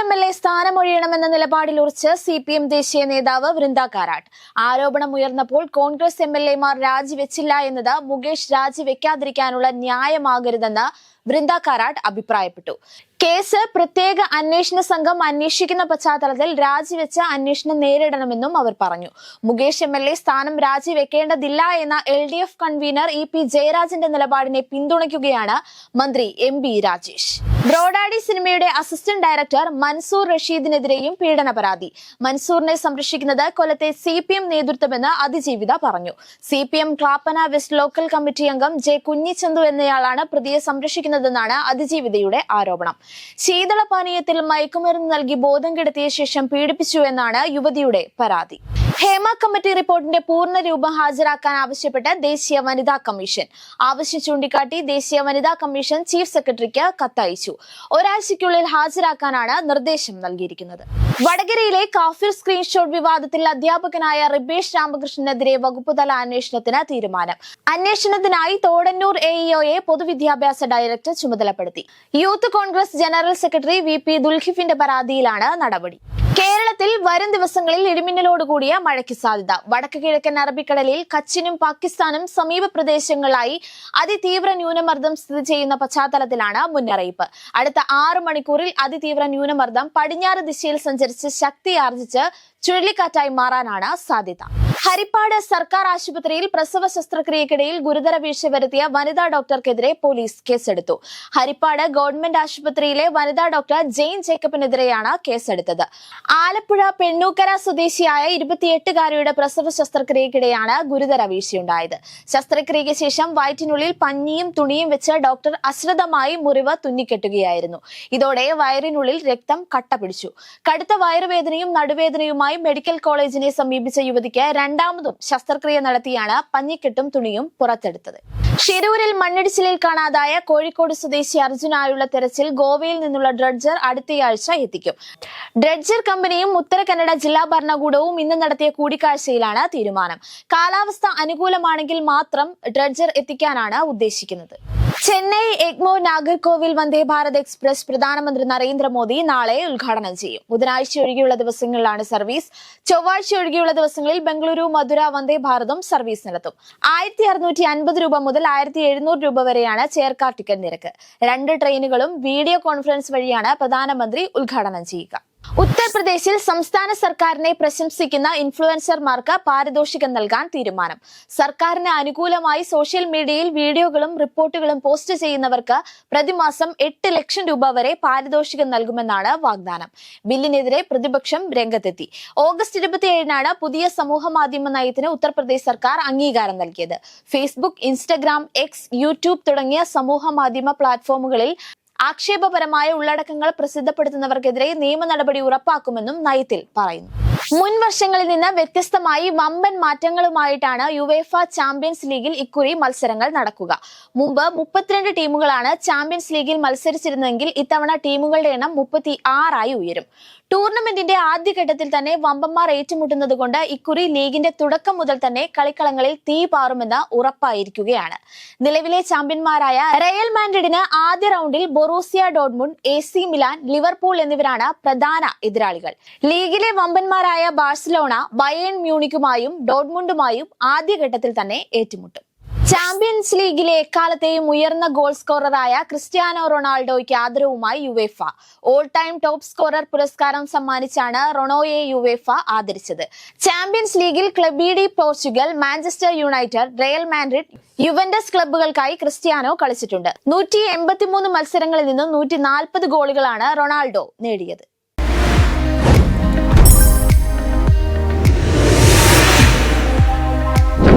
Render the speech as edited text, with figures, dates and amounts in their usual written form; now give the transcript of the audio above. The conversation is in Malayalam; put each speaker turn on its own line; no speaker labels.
MLA സ്ഥാനമൊഴിയണമെന്ന നിലപാടിൽ ഉറച്ച് CPM ദേശീയ നേതാവ് വൃന്ദ കാരാട്ട്. ആരോപണം ഉയർന്നപ്പോൾ കോൺഗ്രസ് MLA-മാർ രാജിവെച്ചില്ല എന്നത് മുകേഷ് രാജിവെക്കാതിരിക്കാനുള്ള ന്യായമാകരുതെന്ന് വൃന്ദ കാരാട്ട് അഭിപ്രായപ്പെട്ടു. കേസ് പ്രത്യേക അന്വേഷണ സംഘം അന്വേഷിക്കുന്ന പശ്ചാത്തലത്തിൽ രാജിവെച്ച അന്വേഷണം നേരിടണമെന്നും അവർ പറഞ്ഞു. മുകേഷ് MLA സ്ഥാനം രാജിവെക്കേണ്ടതില്ല എന്ന LDF കൺവീനർ EP ജയരാജന്റെ നിലപാടിനെ പിന്തുണയ്ക്കുകയാണ് മന്ത്രി MB രാജേഷ്. ബ്രോഡാഡി സിനിമയുടെ അസിസ്റ്റന്റ് ഡയറക്ടർ മൻസൂർ റഷീദിനെതിരെയും പീഡന പരാതി. മൻസൂറിനെ സംരക്ഷിക്കുന്നത് കൊല്ലത്തെ CPM നേതൃത്വമെന്ന് അതിജീവിത പറഞ്ഞു. CPM Clappana west local committee അംഗം J കുഞ്ഞിച്ചന്തു എന്നയാളാണ് പ്രതിയെ സംരക്ഷിക്കുന്നതെന്നാണ് അതിജീവിതയുടെ ആരോപണം. ശീതളപാനീയത്തിൽ മയക്കുമരുന്ന് നൽകി ബോധം കെടുത്തിയ ശേഷം പീഡിപ്പിച്ചു എന്നാണ് യുവതിയുടെ പരാതി. ഹേമ കമ്മിറ്റി റിപ്പോർട്ടിന്റെ പൂർണ്ണ രൂപം ഹാജരാക്കാൻ ആവശ്യപ്പെട്ട് ദേശീയ വനിതാ കമ്മീഷൻ. ആവശ്യം ചൂണ്ടിക്കാട്ടി ദേശീയ വനിതാ കമ്മീഷൻ ചീഫ് സെക്രട്ടറിക്ക് കത്തയച്ചു. ഒരാഴ്ചയ്ക്കുള്ളിൽ ഹാജരാക്കാനാണ് നിർദ്ദേശം നൽകിയിരിക്കുന്നത്. വടകരയിലെ കാഫിർ സ്ക്രീൻഷോട്ട് വിവാദത്തിൽ അധ്യാപകനായ റിബേഷ് രാമകൃഷ്ണനെതിരെ വകുപ്പുതല അന്വേഷണത്തിന് തീരുമാനം. അന്വേഷണത്തിനായി തോടന്നൂർ AEOയെ പൊതുവിദ്യാഭ്യാസ ഡയറക്ടർ ചുമതലപ്പെടുത്തി. Youth Congress general secretary VP ദുൽഹിഫിന്റെ പരാതിയിലാണ് നടപടി. കേരളത്തിൽ വരും ദിവസങ്ങളിൽ ഇടിമിന്നലോടുകൂടിയ മഴയ്ക്ക് സാധ്യത. വടക്ക് കിഴക്കൻ അറബിക്കടലിൽ കച്ചിനും പാകിസ്ഥാനും സമീപ പ്രദേശങ്ങളിലായി അതിതീവ്ര ന്യൂനമർദ്ദം സ്ഥിതി ചെയ്യുന്ന പശ്ചാത്തലത്തിലാണ് മുന്നറിയിപ്പ്. അടുത്ത 6 മണിക്കൂറിൽ അതിതീവ്ര ന്യൂനമർദ്ദം പടിഞ്ഞാറ് ദിശയിൽ സഞ്ചരിച്ച് ശക്തിയാർജിച്ച് ചുഴലിക്കാറ്റായി മാറാനാണ് സാധ്യത. ഹരിപ്പാട് സർക്കാർ ആശുപത്രിയിൽ പ്രസവ ശസ്ത്രക്രിയക്കിടയിൽ ഗുരുതര വീഴ്ച വരുത്തിയ വനിതാ ഡോക്ടർക്കെതിരെ പോലീസ് കേസെടുത്തു. ഹരിപ്പാട് ഗവൺമെന്റ് ആശുപത്രിയിലെ വനിതാ ഡോക്ടർ ജെയിൻ ജേക്കബിനെതിരെയാണ് കേസെടുത്തത്. ആലപ്പുഴ പെണ്ണൂക്കര സ്വദേശിയായ 28-കാരിയുടെ പ്രസവ ശസ്ത്രക്രിയക്കിടെയാണ് ഗുരുതര വീഴ്ചയുണ്ടായത്. ശസ്ത്രക്രിയയ്ക്ക് ശേഷം വയറ്റിനുള്ളിൽ പഞ്ഞിയും തുണിയും വെച്ച് ഡോക്ടർ അശ്രദ്ധമായി മുറിവ് തുന്നിക്കെട്ടുകയായിരുന്നു. ഇതോടെ വയറിനുള്ളിൽ രക്തം കട്ട പിടിച്ചു. കടുത്ത വയറുവേദനയും നടുവേദനയുമായി മെഡിക്കൽ കോളേജിനെ സമീപിച്ച യുവതിക്ക് രണ്ടാമതും ശസ്ത്രക്രിയ നടത്തിയാണ് പഞ്ഞിക്കെട്ടും തുണിയും പുറത്തെടുത്തത്. ഷിരൂരിൽ മണ്ണിടിച്ചിലിൽ കാണാതായ കോഴിക്കോട് സ്വദേശി അർജുനായുള്ള തെരച്ചിൽ ഗോവയിൽ നിന്നുള്ള ഡ്രഡ്ജർ അടുത്തയാഴ്ച എത്തിക്കും. ഡ്രഡ്ജർ കമ്പനിയും ഉത്തര കന്നഡ ജില്ലാ ഭരണകൂടവും ഇന്ന് നടത്തിയ കൂടിക്കാഴ്ചയിലാണ് തീരുമാനം. കാലാവസ്ഥ അനുകൂലമാണെങ്കിൽ മാത്രം ഡ്രഡ്ജർ എത്തിക്കാനാണ് ഉദ്ദേശിക്കുന്നത്. ചെന്നൈ എഗ്മോർ നാഗർകോവിൽ വന്ദേ ഭാരത് എക്സ്പ്രസ് പ്രധാനമന്ത്രി നരേന്ദ്രമോദി നാളെ ഉദ്ഘാടനം ചെയ്യും. ബുധനാഴ്ച ഒഴികെയുള്ള ദിവസങ്ങളിലാണ് സർവീസ്. ചൊവ്വാഴ്ച ഒഴികെയുള്ള ദിവസങ്ങളിൽ ബംഗളൂരു മധുര വന്ദേ ഭാരതും സർവീസ് നടത്തും. 1650 രൂപ മുതൽ 1700 രൂപ വരെയാണ് ചെയർകാർ ടിക്കറ്റ് നിരക്ക്. 2 ട്രെയിനുകളും വീഡിയോ കോൺഫറൻസ് വഴിയാണ് പ്രധാനമന്ത്രി ഉദ്ഘാടനം ചെയ്യുക. ഉത്തർപ്രദേശിൽ സംസ്ഥാന സർക്കാരിനെ പ്രശംസിക്കുന്ന ഇൻഫ്ലുവൻസർമാർക്ക് പാരിതോഷികം നൽകാൻ തീരുമാനം. സർക്കാരിന് അനുകൂലമായി സോഷ്യൽ മീഡിയയിൽ വീഡിയോകളും റിപ്പോർട്ടുകളും പോസ്റ്റ് ചെയ്യുന്നവർക്ക് പ്രതിമാസം 8 ലക്ഷം രൂപ വരെ പാരിതോഷികം നൽകുമെന്നാണ് വാഗ്ദാനം. ബില്ലിനെതിരെ പ്രതിപക്ഷം രംഗത്തെത്തി. ഓഗസ്റ്റ് 27-നാണ് പുതിയ സമൂഹ മാധ്യമ നയത്തിന് ഉത്തർപ്രദേശ് സർക്കാർ അംഗീകാരം നൽകിയത്. ഫേസ്ബുക്ക്, ഇൻസ്റ്റഗ്രാം, എക്സ്, യൂട്യൂബ് തുടങ്ങിയ സമൂഹ മാധ്യമ പ്ലാറ്റ്ഫോമുകളിൽ ആക്ഷേപപരമായ ഉള്ളടക്കങ്ങൾ പ്രസിദ്ധപ്പെടുത്തുന്നവർക്കെതിരെ നിയമ നടപടി ഉറപ്പാക്കുമെന്നും നയത്തിൽ പറയുന്നു. മുൻ വർഷങ്ങളിൽ നിന്ന് വ്യത്യസ്തമായി വമ്പൻ മാറ്റങ്ങളുമായിട്ടാണ് യുവേഫ ചാമ്പ്യൻസ് ലീഗിൽ ഇക്കുറി മത്സരങ്ങൾ നടക്കുക. മുമ്പ് 32 ടീമുകളാണ് ചാമ്പ്യൻസ് ലീഗിൽ മത്സരിച്ചിരുന്നതെങ്കിൽ ഇത്തവണ ടീമുകളുടെ എണ്ണം 36 ഉയരും. ടൂർണമെന്റിന്റെ ആദ്യഘട്ടത്തിൽ തന്നെ വമ്പന്മാർ ഏറ്റുമുട്ടുന്നത് കൊണ്ട് ഇക്കുറി ലീഗിന്റെ തുടക്കം മുതൽ തന്നെ കളിക്കളങ്ങളിൽ തീ പാറുമെന്ന് ഉറപ്പായിരിക്കുകയാണ്. നിലവിലെ ചാമ്പ്യന്മാരായ റയൽ മാഡ്രിഡിന് ആദ്യ റൗണ്ടിൽ Borussia Dortmund, AC Milan, Liverpool എന്നിവരാണ് പ്രധാന എതിരാളികൾ. ലീഗിലെ വമ്പന്മാരായ ബാഴ്സലോണ ബയേൺ മ്യൂണിക്കുമായും ഡോർട്ട്മുണ്ടുമായും ആദ്യഘട്ടത്തിൽ തന്നെ ഏറ്റുമുട്ടും. ചാമ്പ്യൻസ് ലീഗിലെ എക്കാലത്തെയും ഉയർന്ന ഗോൾ സ്കോററായ ക്രിസ്ത്യാനോ റൊണാൾഡോയ്ക്ക് ആദരവുമായി UEFA. All time top scorer പുരസ്കാരം സമ്മാനിച്ചാണ് റൊണോയെ യുവേഫ ആദരിച്ചത്. ചാമ്പ്യൻസ് ലീഗിൽ club de Portugal, Manchester United, Real Madrid, Juventus ക്ലബ്ബുകൾക്കായി ക്രിസ്ത്യാനോ കളിച്ചിട്ടുണ്ട്. 183 മത്സരങ്ങളിൽ നിന്നും 140 ഗോളുകളാണ് റൊണാൾഡോ നേടിയത്.